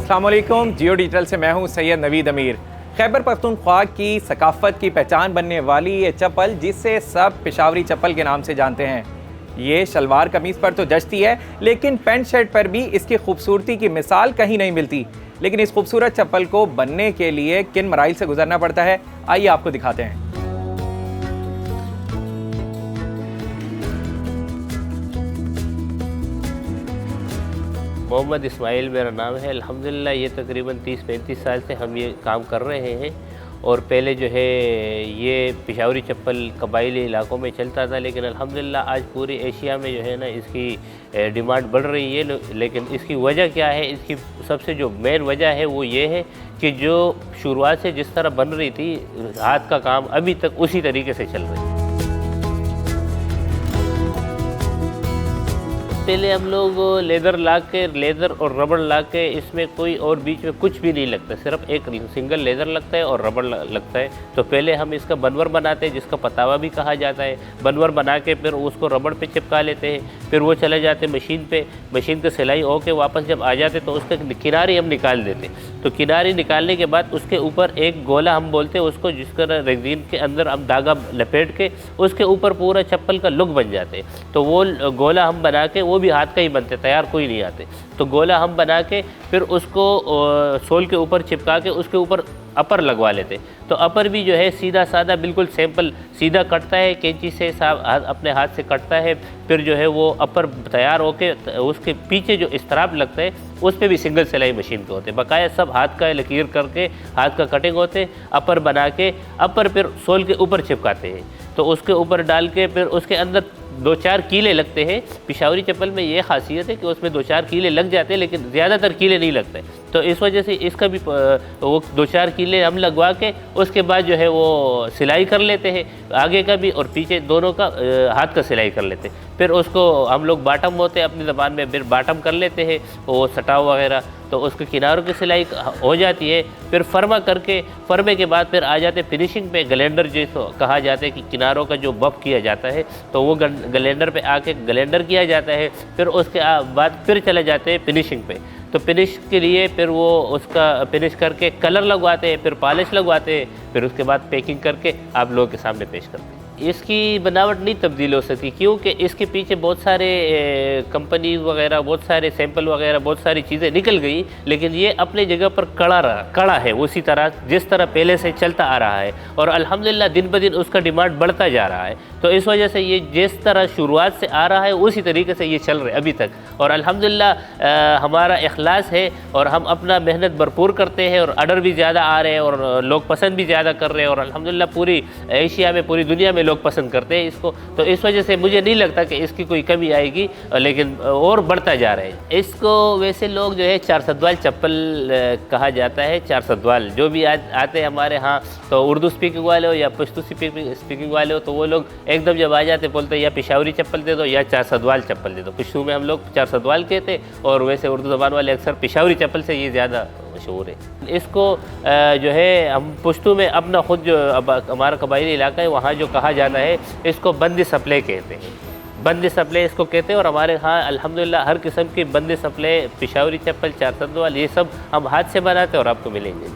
अस्सलाम वालेकुम। जियो डिजिटल से मैं हूं सैयद नवीद अमीर। खैबर पख्तूनख्वा की सकाफत की पहचान बनने वाली ये चप्पल, जिसे सब पेशावरी चप्पल के नाम से जानते हैं, ये शलवार कमीज़ पर तो जचती है, लेकिन पैंट शर्ट पर भी इसकी खूबसूरती की मिसाल कहीं नहीं मिलती। लेकिन इस खूबसूरत चप्पल को बनने के लिए किन मराइल से गुजरना पड़ता है, आइए आपको दिखाते हैं। मोहम्मद इस्माइल मेरा नाम है। अल्हम्दुलिल्लाह ये तकरीबन 30-35 साल से हम ये काम कर रहे हैं। और पहले जो है ये पेशावरी चप्पल कबायली इलाकों में चलता था, लेकिन अल्हम्दुलिल्लाह आज पूरी एशिया में जो है ना इसकी डिमांड बढ़ रही है। लेकिन इसकी वजह क्या है? इसकी सबसे जो मेन वजह है वो ये है कि जो शुरुआत से जिस तरह बन रही थी हाथ का काम, अभी तक उसी तरीके से चल रही है। पहले हम लोग लेदर और रबड़ ला के, इसमें कोई और बीच में कुछ भी नहीं लगता, सिर्फ एक सिंगल लेदर लगता है और रबड़ लगता है। तो पहले हम इसका बनवर बनाते हैं, जिसका पतावा भी कहा जाता है। बनवर बना के फिर उसको रबड़ पे चिपका लेते हैं, फिर वो चले जाते मशीन पे। मशीन की सिलाई हो के वापस जब आ जाते तो उसके किनारे हम निकाल देते। तो किनारे निकालने के बाद उसके ऊपर एक गोला हम बोलते हैं उसको, जिसका रेगजीन के अंदर हम धागा लपेट के उसके ऊपर पूरा चप्पल का लुक बन जाते। तो वो गोला हम बना के, वो भी हाथ का ही बनते, तैयार कोई नहीं आते। तो गोला हम बना के फिर उसको सोल के ऊपर चिपका के उसके ऊपर अपर लगवा लेते। तो अपर भी जो है सीधा साधा बिल्कुल सिंपल सीधा कटता है, कैंची से अपने हाथ से कटता है। फिर जो है वो अपर तैयार होके उसके पीछे जो इस्त्राब लगता है उस पर भी सिंगल सिलाई मशीन पे होते, बकाया सब हाथ का लकीर करके हाथ का कटिंग होते। अपर बना के अपर फिर सोल के ऊपर चिपकाते हैं। तो उसके ऊपर डाल के फिर उसके अंदर 2-4 कीले लगते हैं। पेशावरी चप्पल में ये खासियत है कि उसमें 2-4 कीले लग जाते हैं, लेकिन ज़्यादातर कीले नहीं लगते। तो इस वजह से इसका भी वो 2-4 कीले हम लगवा के उसके बाद जो है वो सिलाई कर लेते हैं, आगे का भी और पीछे दोनों का हाथ का सिलाई कर लेते हैं। फिर उसको हम लोग बाटम होते हैं अपनी ज़बान में, फिर बाटम कर लेते हैं वो सटाव वगैरह। तो उसके किनारों की सिलाई हो जाती है। फिर फर्मा करके, फर्मे के बाद फिर आ जाते फिनिशिंग पे। ग्लेंडर जिसको कहा जाता है कि किनारों का जो बफ किया जाता है, तो वो ग्लेंडर पे आके ग्लेंडर किया जाता है। फिर उसके बाद फिर चले जाते हैं फिनिशिंग पे। तो फिनिश के लिए फिर वो उसका फिनिश करके कलर लगवाते हैं, फिर पॉलिश लगवाते हैं, फिर उसके बाद पैकिंग करके आप लोगों के सामने पेश करते हैं। इसकी बनावट नहीं तब्दील हो सकती, क्योंकि इसके पीछे बहुत सारे कंपनीज वगैरह, बहुत सारे सैंपल वगैरह, बहुत सारी चीज़ें निकल गई, लेकिन ये अपने जगह पर कड़ा है उसी तरह जिस तरह पहले से चलता आ रहा है। और अल्हम्दुलिल्लाह दिन ब दिन उसका डिमांड बढ़ता जा रहा है। तो इस वजह से ये जिस तरह शुरुआत से आ रहा है उसी तरीके से ये चल रहा है अभी तक। और अल्हम्दुलिल्लाह हमारा इखलास है और हम अपना मेहनत भरपूर करते हैं और ऑर्डर भी ज़्यादा आ रहे हैं और लोग पसंद भी ज़्यादा कर रहे हैं। और अल्हम्दुलिल्लाह पूरी एशिया में, पूरी दुनिया में लोग पसंद करते हैं इसको। तो इस वजह से मुझे नहीं लगता कि इसकी कोई कमी आएगी, लेकिन और बढ़ता जा रहा है। इसको वैसे लोग जो है 4 सद्वाल चप्पल कहा जाता है। 4 सद्वाल जो भी आते हैं हमारे यहाँ, तो उर्दू स्पीकिंग वाले हो या पश्तो स्पीकिंग वाले हो, तो वो लोग एकदम जब आ जाते बोलते हैं या पेशावरी चप्पल दे दो या 4 सद्वाल चप्पल दे दो। पश्तो में हम लोग 4 सद्वाल कहते, और वैसे उर्दू ज़बान वाले अक्सर पेशावरी चप्पल से ये ज़्यादा मशहूर है। इसको जो है हम पश्तो में अपना खुद जो हमारा कबायली इलाका है वहाँ जो कहा जाता है, इसको बंदी सप्ले कहते हैं। बंदी सप्ले इसको कहते हैं। और हमारे यहाँ अल्हम्दुलिल्लाह हर किस्म की बंदी सप्ले, पेशावरी चप्पल, 4 सद्वाल, ये सब हम हाथ से बनाते हैं और आपको मिलेंगे।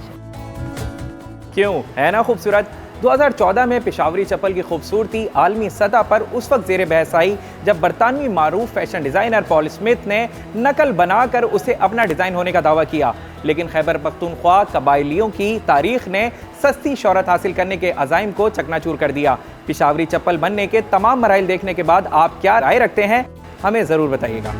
क्यों, है ना खूबसूरत। 2014 में पेशावरी चप्पल की खूबसूरती आलमी सतह पर उस वक्त ज़ेर बहस आई जब बरतानवी मारूफ फैशन डिज़ाइनर पॉल स्मिथ ने नकल बनाकर उसे अपना डिज़ाइन होने का दावा किया। लेकिन खैबर पख्तूनख्वा कबायलियों की तारीख ने सस्ती शोहरत हासिल करने के अज़ाइम को चकनाचूर कर दिया। पेशावरी चप्पल बनने के तमाम मराइल देखने के बाद आप क्या राय रखते हैं, हमें ज़रूर बताइएगा।